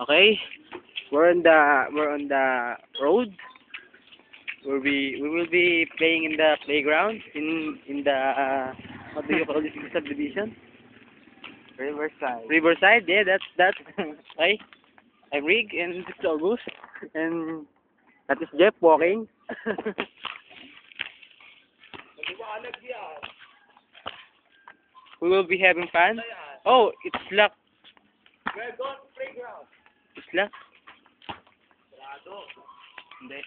Okay, we're on the road. We will be playing in the playground in the what do you call this subdivision? Riverside. Riverside. Yeah, that's okay. I'm Rig and this is August and that is Jeff walking. We will be having fun. Oh, it's locked. We're going to playground. It's locked. Hindi.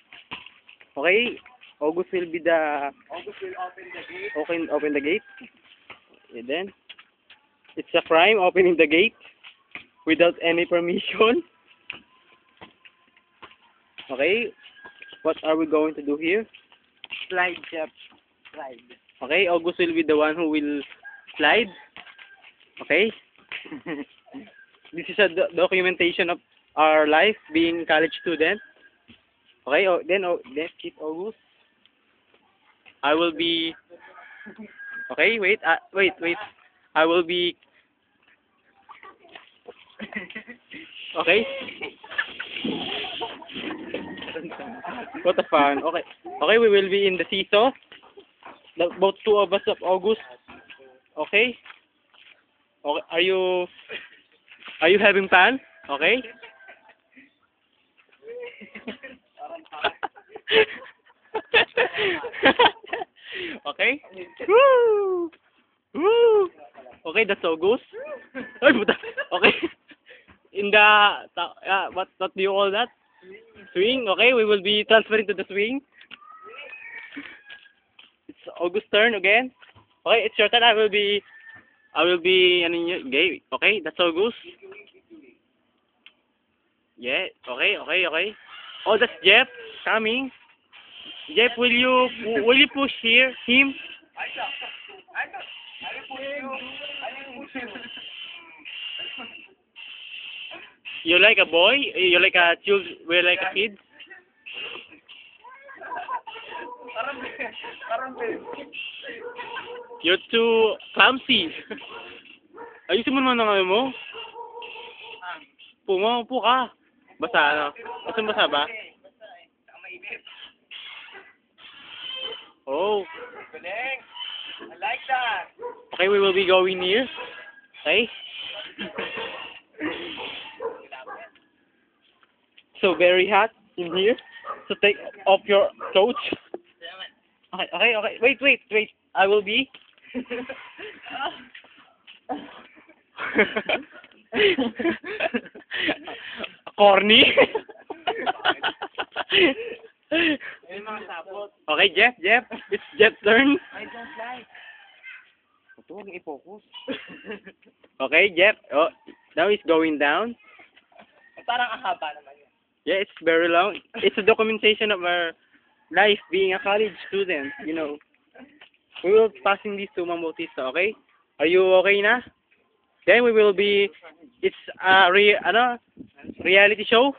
Okay, August will be the August will open the gate. open the gate. And then it's a crime opening the gate without any permission. Okay, what are we going to do here? Slide, Jeff. Slide. Okay, August will be the one who will slide. Okay, this is a documentation of our life being college student. Okay, then keep August. I will be. Okay, wait. I will be. Okay. What a fun. Okay. Okay, we will be in the seesaw. Both two of us of August. Okay. Okay. Are you having fun? Okay. Okay. Woo! Woo! Okay, that's August. Ay, puta. Okay. In the what do you call that? Swing. Okay, we will be transferring to the swing. It's August turn again. Okay, it's your turn. I will be gay. Okay, that's August. Yeah. Okay. Oh, that's Jeff coming. Jeff, will you push him? You like a boy? You like a child? We like a kid? You're too clumsy. Ayusin mo naman ang ano mo. Upo ka. Basa ano? Basa ba? Oh. I like that. Okay, we will be going here. Okay? So very hot in here. So take off your clothes. Okay. Wait. I will be. Corny. Okay, Jeff. It's Jeff's turn. I don't like. Ito, huwag i-focus. Okay, Jeff. Oh, now it's going down. Parang ahaba naman yun. Yeah, it's very long. It's a documentation of our life being a college student, you know. We will passing this to Ma'am Bautista, okay? Are you okay na? Then we will be, it's a reality show.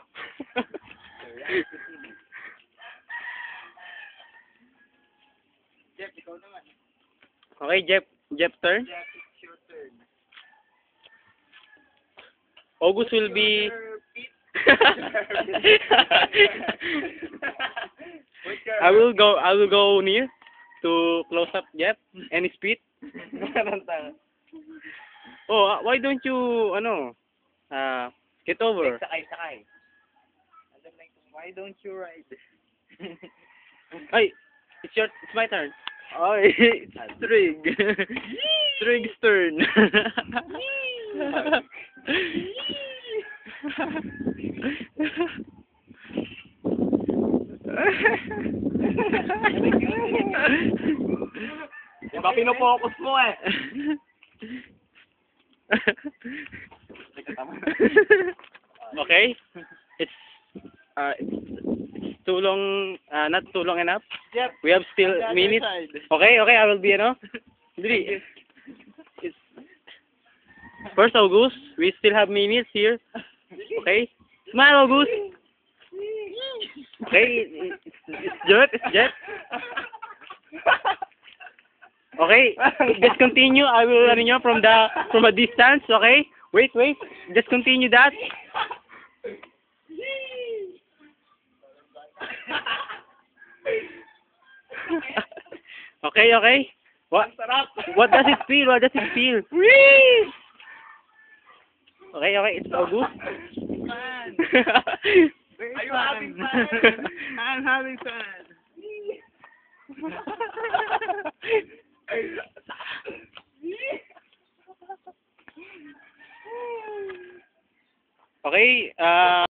Jeff, ikaw naman. Okay, Jeff turn. Jeff, it's your turn. August will be. I will go near to close up Jeff and his feet. Oh, why don't you get over? Sakay. Why don't you ride? Hey, it's my turn. Oh, it's Trig. Trig's turn. Diba pinofocus mo eh? Okay, it's too long, not too long enough. Yep. We have still minutes. Okay, I will be Dili. It's 1st August. We still have minutes here. Okay, smile, August. Okay, it's Jet. Okay, just continue. I will run you from a distance. Okay, Wait. Just continue that. Okay. What does it feel? Whee! Okay. It's August. Fun. Very Are you fun. having fun? I'm having fun. Okay,